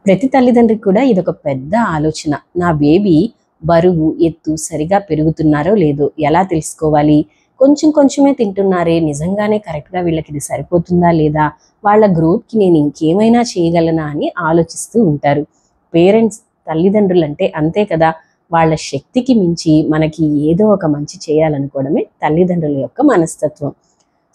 ప్రతి తల్లిదండ్రికి కూడా ఇదొక పెద్ద ఆలోచన. నా బేబీ బరువు, ఎత్తు సరిగా పెరుగుతున్నారో లేదో ఎలా తెలుసుకోవాలి? కొంచెం కొంచెమే తింటున్నారే, నిజంగానే కరెక్ట్‌గా వీళ్ళకి ఇది సరిపోతుందా లేదా? వాళ్ళ గ్రోత్‌కి నేను ఇంకేమైనా చేయగలనా అని ఆలోచిస్తూ ఉంటారు. పేరెంట్స్, తల్లిదండ్రులంటే అంతే కదా! వాళ్ళ శక్తికి మించి మనకి ఏదో ఒక మంచి చేయాలనుకోవడమే తల్లిదండ్రుల యొక్క మనస్తత్వం.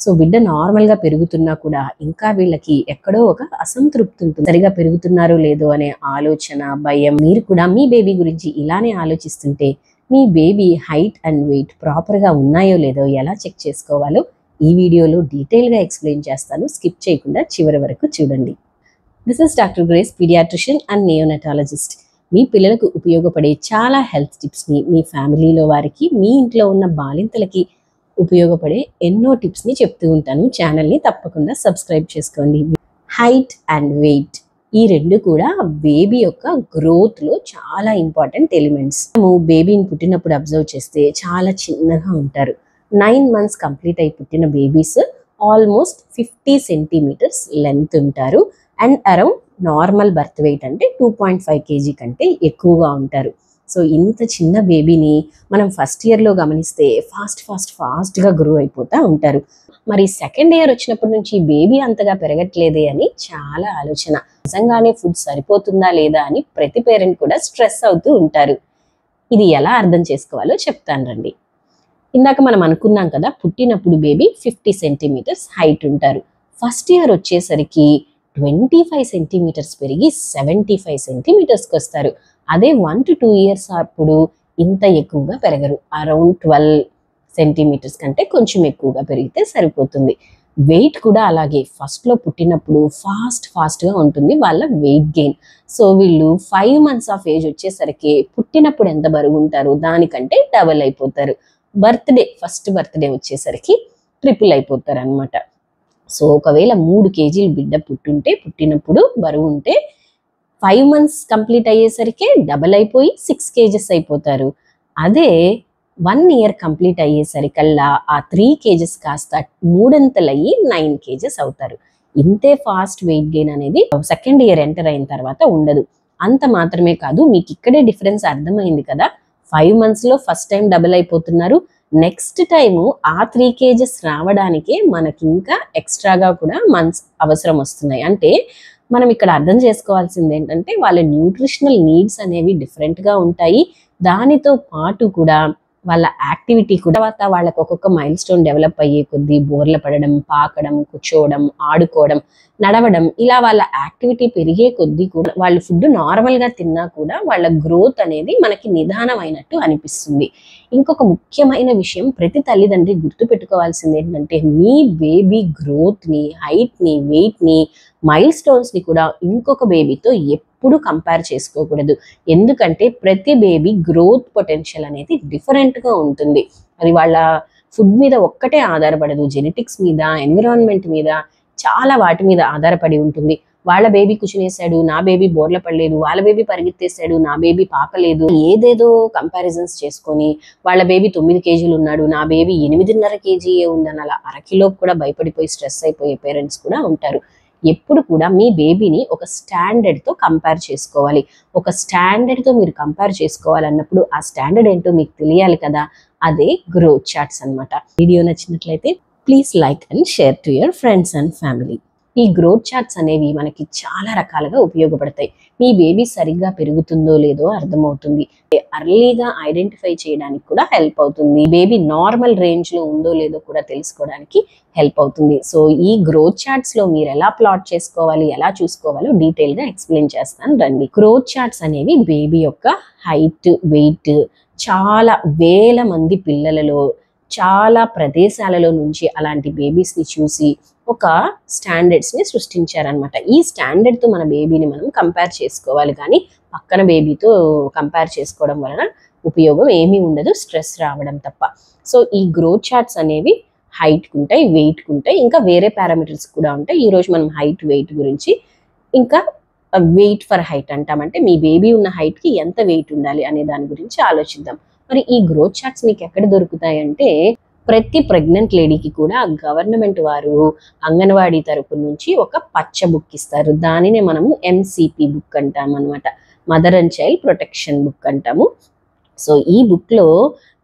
సో బిడ్డ నార్మల్‌గా పెరుగుతున్నా కూడా ఇంకా వీళ్ళకి ఎక్కడో ఒక అసంతృప్తి ఉంటుంది. సరిగా పెరుగుతున్నారో లేదో అనే ఆలోచన, భయం. మీరు కూడా మీ బేబీ గురించి ఇలానే ఆలోచిస్తుంటే మీ బేబీ హైట్ అండ్ వెయిట్ ప్రాపర్‌గా ఉన్నాయో లేదో ఎలా చెక్ చేసుకోవాలో ఈ వీడియోలో డీటెయిల్‌గా ఎక్స్‌ప్లెయిన్ చేస్తాను. స్కిప్ చేయకుండా చివరి వరకు చూడండి. This is doctor Grace, paediatrician and neonatologist. మీ పిల్లలకు ఉపయోగపడే చాలా హెల్త్ టిప్స్‌ని మీ ఫ్యామిలీలో వారికి, మీ ఇంట్లో ఉన్న బాలింతలకి ఉపయోగపడే ఎన్నో టిప్స్‌ని చెప్తూ ఉంటాను. ఛానల్‌ని తప్పకుండా సబ్స్క్రైబ్ చేసుకోండి. హైట్ అండ్ వెయిట్ ఈ రెండు కూడా బేబీ యొక్క గ్రోత్‌లో చాలా ఇంపార్టెంట్ ఎలిమెంట్స్. మనము బేబీని పుట్టినప్పుడు అబ్జర్వ్ చేస్తే చాలా చిన్నగా ఉంటారు. 9 మంత్స్ కంప్లీట్ అయి పుట్టిన బేబీస్ ఆల్మోస్ట్ 50 సెంటీమీటర్స్ లెంత్ ఉంటారు and around normal birth weight అంటే 2.5 kg కంటే ఎక్కువగా ఉంటారు. సో ఇంత చిన్న బేబీని మనం ఫస్ట్ ఇయర్లో గమనిస్తే ఫాస్ట్‌గా గ్రో అయిపోతూ ఉంటారు. మరి సెకండ్ ఇయర్ వచ్చినప్పటి నుంచి బేబీ అంతగా పెరగట్లేదే అని చాలా ఆలోచన. నిజంగానే ఫుడ్ సరిపోతుందా లేదా అని ప్రతి పేరెంట్ కూడా స్ట్రెస్ అవుతూ ఉంటారు. ఇది ఎలా అర్థం చేసుకోవాలో చెప్తాను రండి. ఇందాక మనం అనుకున్నాం కదా, పుట్టినప్పుడు బేబీ 50 సెంటీమీటర్స్ హైట్ ఉంటారు. ఫస్ట్ ఇయర్ వచ్చేసరికి 25 సెంటీమీటర్స్ పెరిగి 75 సెంటీమీటర్స్కి వస్తారు. అదే 1 to 2 ఇయర్స్ అప్పుడు ఇంత ఎక్కువగా పెరగరు. అరౌండ్ 12 సెంటీమీటర్స్ కంటే కొంచెం ఎక్కువగా పెరిగితే సరిపోతుంది. వెయిట్ కూడా అలాగే ఫస్ట్లో పుట్టినప్పుడు ఫాస్ట్గా ఉంటుంది వాళ్ళ వెయిట్ గెయిన్. సో వీళ్ళు 5 months ఆఫ్ ఏజ్ వచ్చేసరికి పుట్టినప్పుడు ఎంత బరువు ఉంటారో దానికంటే డబల్ అయిపోతారు. ఫస్ట్ బర్త్డే వచ్చేసరికి ట్రిపుల్ అయిపోతారు అనమాట. సో ఒకవేళ 3 kg బిడ్డ పుట్టినప్పుడు బరువు ఉంటే 5 months కంప్లీట్ అయ్యేసరికి డబల్ అయిపోయి 6 kgs అయిపోతారు. అదే 1 year కంప్లీట్ అయ్యేసరికల్లా ఆ 3 kgs కాస్త మూడంతలయ్యి 9 kgs అవుతారు. ఇంతే ఫాస్ట్ వెయిట్ గెయిన్ అనేది సెకండ్ ఇయర్ ఎంటర్ అయిన తర్వాత ఉండదు. అంత మాత్రమే కాదు, మీకు ఇక్కడే డిఫరెన్స్ అర్థమైంది కదా. 5 monthsలో ఫస్ట్ టైం డబుల్ అయిపోతున్నారు. నెక్స్ట్ టైము ఆ 3 kgs రావడానికే మనకి ఇంకా ఎక్స్ట్రాగా కూడా మంత్స్ అవసరం వస్తున్నాయి. అంటే మనం ఇక్కడ అర్థం చేసుకోవాల్సింది ఏంటంటే వాళ్ళ న్యూట్రిషనల్ నీడ్స్ అనేవి డిఫరెంట్గా ఉంటాయి. దానితో పాటు కూడా వాళ్ళ యాక్టివిటీ కూడా తర్వాత వాళ్ళకి ఒక్కొక్క మైల్ స్టోన్ డెవలప్ అయ్యే కొద్దీ బోర్ల పడడం, పాకడం, కూర్చోవడం, ఆడుకోవడం, నడవడం, ఇలా వాళ్ళ యాక్టివిటీ పెరిగే కొద్దీ కూడా వాళ్ళు ఫుడ్ నార్మల్గా తిన్నా కూడా వాళ్ళ గ్రోత్ అనేది మనకి నిదానమైనట్టు అనిపిస్తుంది. ఇంకొక ముఖ్యమైన విషయం ప్రతి తల్లిదండ్రి గుర్తుపెట్టుకోవాల్సింది ఏంటంటే మీ బేబీ గ్రోత్ని, హైట్ని, వెయిట్ని, మైల్ స్టోన్స్ని కూడా ఇంకొక బేబీతో ఎప్పుడు కంపేర్ చేసుకోకూడదు. ఎందుకంటే ప్రతి బేబీ గ్రోత్ పొటెన్షియల్ అనేది డిఫరెంట్గా ఉంటుంది. అది వాళ్ళ ఫుడ్ మీద ఒక్కటే ఆధారపడదు, జెనెటిక్స్ మీద, ఎన్విరాన్మెంట్ మీద, చాలా వాటి మీద ఆధారపడి ఉంటుంది. వాళ్ళ బేబీ కూర్చునేసాడు, నా బేబీ బోర్ల పడలేదు, వాళ్ళ బేబీ పరిగెత్తేసాడు, నా బేబీ పాకలేదు, ఏదేదో కంపారిజన్స్ చేసుకొని వాళ్ళ బేబీ 9 kg ఉన్నాడు, నా బేబీ 8.5 kg ఉందని అలా అరకిలోకి కూడా భయపడిపోయి స్ట్రెస్ అయిపోయే పేరెంట్స్ కూడా ఉంటారు. ఎప్పుడు కూడా మీ బేబీని ఒక స్టాండర్డ్తో కంపేర్ చేసుకోవాలి. ఒక స్టాండర్డ్తో మీరు కంపేర్ చేసుకోవాలన్నప్పుడు ఆ స్టాండర్డ్ ఏంటో మీకు తెలియాలి కదా. అదే గ్రోత్ చార్ట్స్ అనమాట. వీడియో నచ్చినట్లయితే please like and share to your friends and family. ఈ గ్రోత్ చార్ట్స్ అనేవి మనకి చాలా రకాలుగా ఉపయోగపడతాయి. మీ బేబీ సరిగ్గా పెరుగుతుందో లేదో అర్థమవుతుంది. అర్లీగా ఐడెంటిఫై చేయడానికి కూడా హెల్ప్ అవుతుంది. బేబీ నార్మల్ రేంజ్లో ఉందో లేదో కూడా తెలుసుకోవడానికి హెల్ప్ అవుతుంది. సో ఈ గ్రోత్ చార్ట్స్లో మీరు ఎలా ప్లాట్ చేసుకోవాలి, ఎలా చూసుకోవాలో డీటెయిల్గా ఎక్స్ప్లెయిన్ చేస్తాను రండి. గ్రోత్ చార్ట్స్ అనేవి బేబీ యొక్క హైట్, వెయిట్, చాలా వేల మంది పిల్లలలో చాలా ప్రదేశాలలో నుంచి అలాంటి బేబీస్ని చూసి ఒక స్టాండర్డ్స్ని సృష్టించారనమాట. ఈ స్టాండర్డ్తో మన బేబీని మనం కంపేర్ చేసుకోవాలి, కానీ పక్కన బేబీతో కంపేర్ చేసుకోవడం వలన ఉపయోగం ఏమీ ఉండదు, స్ట్రెస్ రావడం తప్ప. సో ఈ గ్రోత్ చార్ట్స్ అనేవి హైట్కి ఉంటాయి, వెయిట్కి ఉంటాయి, ఇంకా వేరే పారామీటర్స్ కూడా ఉంటాయి. ఈరోజు మనం హైట్, వెయిట్ గురించి, ఇంకా వెయిట్ ఫర్ హైట్ అంటామంటే మీ బేబీ ఉన్న హైట్కి ఎంత వెయిట్ ఉండాలి అనే దాని గురించి ఆలోచిద్దాం. మరి ఈ గ్రోత్ చార్ట్స్ మీకు ఎక్కడ దొరుకుతాయంటే ప్రతి ప్రెగ్నెంట్ లేడీకి కూడా గవర్నమెంట్ వారు అంగన్వాడీ తరపు నుంచి ఒక పచ్చ బుక్ ఇస్తారు. దానినే మనము MCP బుక్ అంటాం అనమాట, mother and child protection book అంటాము. సో ఈ బుక్లో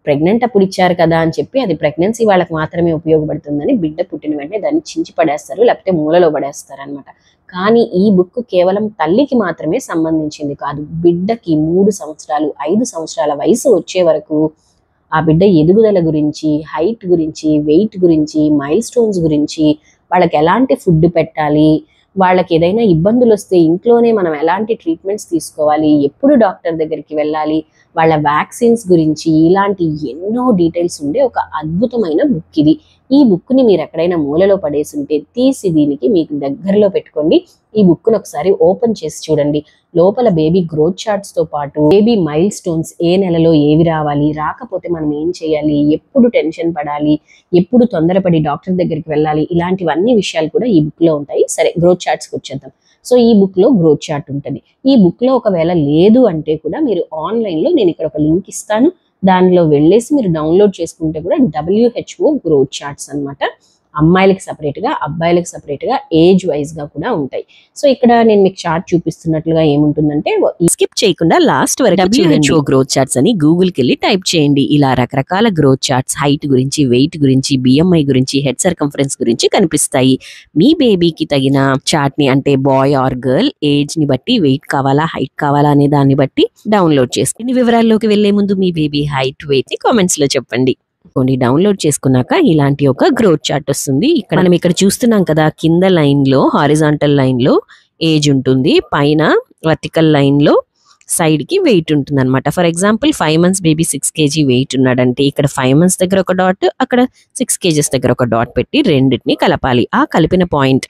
ప్రెగ్నెంట్ అప్పుడు ఇచ్చారు కదా అని చెప్పి అది ప్రెగ్నెన్సీ వాళ్ళకి మాత్రమే ఉపయోగపడుతుందని బిడ్డ పుట్టిన వెంటనే దాన్ని చించి పడేస్తారు, లేకపోతే మూలలో పడేస్తారు అనమాట. కానీ ఈ బుక్ కేవలం తల్లికి మాత్రమే సంబంధించింది కాదు. బిడ్డకి 3 సంవత్సరాలు 5 సంవత్సరాల వయసు వచ్చే వరకు ఆ బిడ్డ ఎదుగుదల గురించి, హైట్ గురించి, వెయిట్ గురించి, మైల్ స్టోన్స్ గురించి, వాళ్ళకి ఎలాంటి ఫుడ్ పెట్టాలి, వాళ్ళకి ఏదైనా ఇబ్బందులు వస్తే ఇంట్లోనే మనం ఎలాంటి ట్రీట్మెంట్స్ తీసుకోవాలి, ఎప్పుడు డాక్టర్ దగ్గరికి వెళ్ళాలి, వాళ్ళ వ్యాక్సిన్స్ గురించి, ఇలాంటి ఎన్నో డీటెయిల్స్ ఉండే ఒక అద్భుతమైన బుక్ ఇది. ఈ బుక్ని మీరు ఎక్కడైనా మూలలో పడేసి ఉంటే తీసి దీనికి మీకు దగ్గరలో పెట్టుకోండి. ఈ బుక్ను ఒకసారి ఓపెన్ చేసి చూడండి. లోపల బేబీ గ్రోత్ చార్ట్స్తో పాటు బేబీ మైల్ స్టోన్స్, ఏ నెలలో ఏవి రావాలి, రాకపోతే మనం ఏం చేయాలి, ఎప్పుడు టెన్షన్ పడాలి, ఎప్పుడు తొందరపడి డాక్టర్ దగ్గరికి వెళ్ళాలి, ఇలాంటివన్నీ విషయాలు కూడా ఈ బుక్లో ఉంటాయి. సరే, గ్రోత్ చార్ట్స్కి వచ్చేద్దాం. సో ఈ బుక్లో గ్రోత్ చార్ట్ ఉంటుంది. ఈ బుక్లో ఒకవేళ లేదు అంటే కూడా మీరు ఆన్లైన్లో నేను ఇక్కడ ఒక లింక్ ఇస్తాను, దానిలో వెళ్ళేసి మీరు డౌన్లోడ్ చేసుకుంటే కూడా WHO గ్రోత్ చార్ట్స్ అనమాట. అమ్మాయిలకి సపరేట్గా, అబ్బాయిలకి సపరేట్గా, ఏజ్ వైజ్గా కూడా ఉంటాయి. సో ఇక్కడ నేను మీకు చార్ట్ చూపిస్తున్నట్లుగా ఏముంటుందంటే, స్కిప్ చేయకుండా లాస్ట్ వరకు WHO గ్రోత్ చార్ట్స్ అని గూగుల్కి వెళ్ళి టైప్ చేయండి. ఇలా రకరకాల గ్రోత్ చార్ట్స్ హైట్ గురించి, వెయిట్ గురించి, BMI గురించి, హెడ్ సర్కంఫరెన్స్ గురించి కనిపిస్తాయి. మీ బేబీకి తగిన చార్ట్ని, అంటే బాయ్ ఆర్ గర్ల్ ఏజ్ ని బట్టి వెయిట్ కావాలా, హైట్ కావాలా అనే దాన్ని బట్టి డౌన్లోడ్ చేసుకోండి. వివరాల్లోకి వెళ్లే ముందు మీ బేబీ హైట్, వెయిట్ ని కామెంట్స్ లో చెప్పండి. డౌన్లోడ్ చేసుకున్నాక ఇలాంటి ఒక గ్రోత్ చార్ట్ వస్తుంది. ఇక్కడ మనం ఇక్కడ చూస్తున్నాం కదా, కింద లైన్ లో హారిజాంటల్ లైన్ లో ఏజ్ ఉంటుంది, పైన వర్టికల్ లైన్ లో సైడ్ కి వెయిట్ ఉంటుంది అనమాట. For example 5 months baby 6 kg weight ఉన్నాడంటే ఇక్కడ 5 months దగ్గర ఒక డాట్, అక్కడ 6 kgs దగ్గర ఒక డాట్ పెట్టి రెండింటిని కలపాలి. ఆ కలిపిన పాయింట్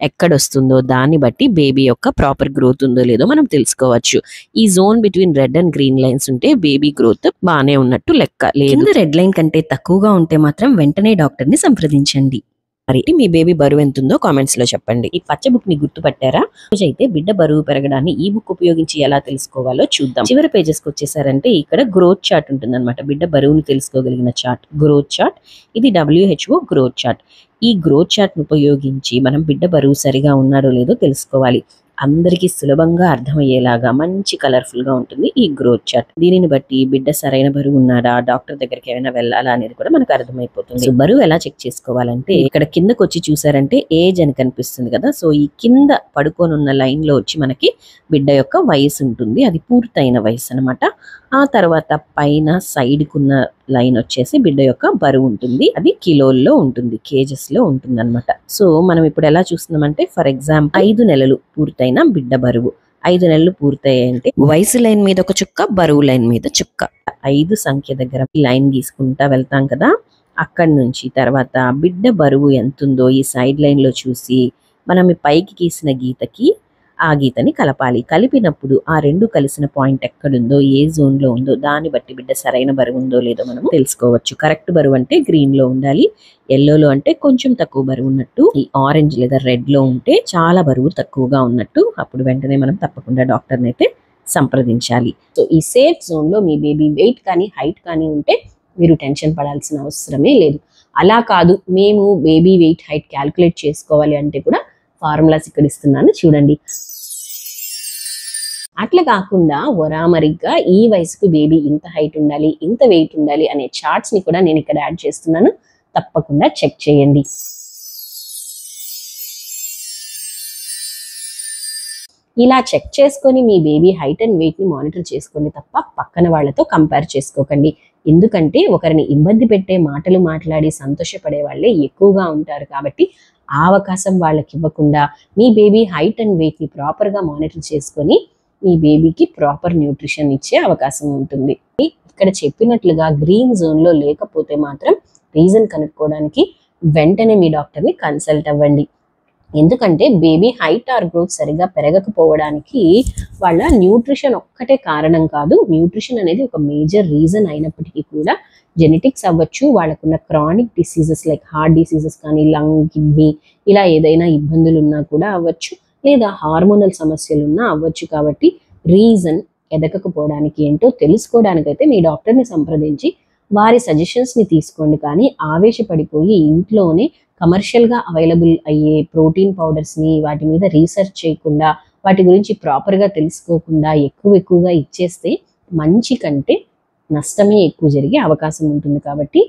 ఎక్కడ వస్తుందో దాన్ని బట్టి బేబీ యొక్క ప్రాపర్ గ్రోత్ ఉందో లేదో మనం తెలుసుకోవచ్చు. ఈ zone between red and green lines ఉంటే బేబీ గ్రోత్ బాగానే ఉన్నట్టు లెక్క. లేదు, రెడ్ లైన్ కంటే తక్కువగా ఉంటే మాత్రం వెంటనే డాక్టర్ ని సంప్రదించండి. మరి మీ బేబీ బరువు ఎంత ఉందో కామెంట్స్ లో చెప్పండి. ఈ పచ్చ బుక్ ని గుర్తుపట్టారా? అయితే బిడ్డ బరువు పెరగడాన్ని ఈ బుక్ ఉపయోగించి ఎలా తెలుసుకోవాలో చూద్దాం. చివరి పేజెస్ కి వచ్చేసారంటే ఇక్కడ గ్రోత్ చార్ట్ ఉంటుంది అనమాట, బిడ్డ బరువును తెలుసుకోగలిగిన చార్ట్, గ్రోత్ చార్ట్. ఇది WHO గ్రోత్ చార్ట్. ఈ గ్రోత్ చార్ట్ ను ఉపయోగించి మనం బిడ్డ బరువు సరిగా ఉన్నాడో లేదో తెలుసుకోవాలి. అందరికీ సులభంగా అర్థమయ్యేలాగా మంచి కలర్ఫుల్ గా ఉంటుంది ఈ గ్రోత్ చార్ట్. దీనిని బట్టి బిడ్డ సరైన బరువు ఉన్నాడా, డాక్టర్ దగ్గరికి ఏమైనా వెళ్ళాలా అనేది కూడా మనకు అర్థమైపోతుంది. సో బరువు ఎలా చెక్ చేసుకోవాలంటే ఇక్కడ కిందకు వచ్చి చూసారంటే ఏజ్ అని కనిపిస్తుంది కదా. సో ఈ కింద పడుకొని ఉన్న లైన్ లో వచ్చి మనకి బిడ్డ యొక్క వయసు ఉంటుంది, అది పూర్తయిన వయసు అనమాట. ఆ తర్వాత పైన సైడ్ కున్న లైన్ వచ్చేసి బిడ్డ యొక్క బరువు ఉంటుంది, అది కిలోల్లో ఉంటుంది, కేజెస్ లో ఉంటుంది అనమాట. సో మనం ఇప్పుడు ఎలా చూస్తున్నామంటే, ఫర్ ఎగ్జాంపుల్ 5 నెలలు పూర్తయిన బిడ్డ బరువు, 5 నెలలు పూర్తయ్యాయంటే వయసు లైన్ మీద ఒక చుక్క, బరువు లైన్ మీద చుక్క, 5 సంఖ్య దగ్గర లైన్ గీసుకుంటా వెళ్తాం కదా. అక్కడి నుంచి తర్వాత బిడ్డ బరువు ఎంత ఉందో ఈ సైడ్ లైన్ లో చూసి మనం ఈ పైకి గీసిన గీతకి ఆ గీతని కలపాలి. కలిపినప్పుడు ఆ రెండు కలిసిన పాయింట్ ఎక్కడుందో, ఏ జోన్ లో ఉందో దాన్ని బట్టి బిడ్డ సరైన బరువు ఉందో లేదో మనం తెలుసుకోవచ్చు. కరెక్ట్ బరువు అంటే గ్రీన్ లో ఉండాలి, ఎల్లోలో అంటే కొంచెం తక్కువ బరువు ఉన్నట్టు, ఈ ఆరెంజ్ లేదా రెడ్ లో ఉంటే చాలా బరువు తక్కువగా ఉన్నట్టు. అప్పుడు వెంటనే మనం తప్పకుండా డాక్టర్ని అయితే సంప్రదించాలి. సో ఈ సేఫ్ జోన్ లో మీ బేబీ వెయిట్ కానీ హైట్ కానీ ఉంటే మీరు టెన్షన్ పడాల్సిన అవసరమే లేదు. అలా కాదు, మేము బేబీ వెయిట్ హైట్ క్యాల్కులేట్ చేసుకోవాలి అంటే కూడా ఫార్ములాస్ ఇక్కడ ఇస్తున్నాను చూడండి. అట్లా కాకుండా వరామరిగ్గా ఈ వయసుకు బేబీ ఇంత హైట్ ఉండాలి, ఇంత వెయిట్ ఉండాలి అనే చార్ట్స్ ని కూడా నేను ఇక్కడ యాడ్ చేస్తున్నాను, తప్పకుండా చెక్ చేయండి. ఇలా చెక్ చేసుకొని మీ బేబీ హైట్ అండ్ వెయిట్ ని మానిటర్ చేసుకోండి తప్ప పక్కన వాళ్ళతో కంపేర్ చేసుకోకండి. ఎందుకంటే ఒకరిని ఇబ్బంది పెట్టే మాటలు మాట్లాడి సంతోషపడే వాళ్ళే ఎక్కువగా ఉంటారు. కాబట్టి ఆ అవకాశం వాళ్ళకి ఇవ్వకుండా మీ బేబీ హైట్ అండ్ వెయిట్ ని ప్రాపర్ గా మానిటర్ చేసుకొని మీ బేబీకి ప్రాపర్ న్యూట్రిషన్ ఇచ్చే అవకాశం ఉంటుంది. ఇక్కడ చెప్పినట్లుగా గ్రీన్ జోన్ లో లేకపోతే మాత్రం రీజన్ కనుక్కోవడానికి వెంటనే మీ డాక్టర్ని కన్సల్ట్ అవ్వండి. ఎందుకంటే బేబీ హైట్ ఆర్ గ్రోత్ సరిగా పెరగకపోవడానికి వాళ్ళ న్యూట్రిషన్ ఒక్కటే కారణం కాదు. న్యూట్రిషన్ అనేది ఒక మేజర్ రీజన్ అయినప్పటికీ కూడా జెనెటిక్స్ అవ్వచ్చు, వాళ్ళకున్న chronic diseases like heart diseases కానీ, లంగ్, కిడ్నీ ఇలా ఏదైనా ఇబ్బందులు ఉన్నా కూడా అవ్వచ్చు, లేదా హార్మోనల్ సమస్యలు ఉన్నా అవ్వచ్చు. కాబట్టి రీజన్ ఎదగకపోవడానికి ఏంటో తెలుసుకోవడానికైతే మీ డాక్టర్ని సంప్రదించి వారి సజెషన్స్ని తీసుకోండి. కానీ ఆవేశపడిపోయి ఇంట్లోనే కమర్షియల్గా అవైలబుల్ అయ్యే ప్రోటీన్ పౌడర్స్ని వాటి మీద రీసెర్చ్ చేయకుండా, వాటి గురించి ప్రాపర్గా తెలుసుకోకుండా ఎక్కువగా ఇచ్చేస్తే మంచి కంటే నష్టమే ఎక్కువ జరిగే అవకాశం ఉంటుంది. కాబట్టి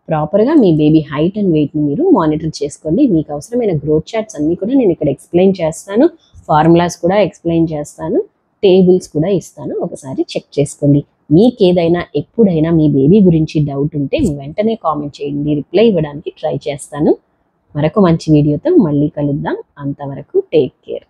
ప్రాపర్గా మీ బేబీ హైట్ అండ్ వెయిట్ని మీరు మానిటర్ చేసుకోండి. మీకు అవసరమైన గ్రోత్ చార్ట్స్ అన్నీ కూడా నేను ఇక్కడ ఎక్స్ప్లెయిన్ చేస్తాను, ఫార్ములాస్ కూడా ఎక్స్ప్లెయిన్ చేస్తాను, టేబుల్స్ కూడా ఇస్తాను. ఒకసారి చెక్ చేసుకోండి. మీకు ఏదైనా ఎప్పుడైనా మీ బేబీ గురించి డౌట్ ఉంటే వెంటనే కామెంట్ చేయండి, రిప్లై ఇవ్వడానికి ట్రై చేస్తాను. మరొక మంచి వీడియోతో మళ్ళీ కలుద్దాం. అంతవరకు టేక్ కేర్.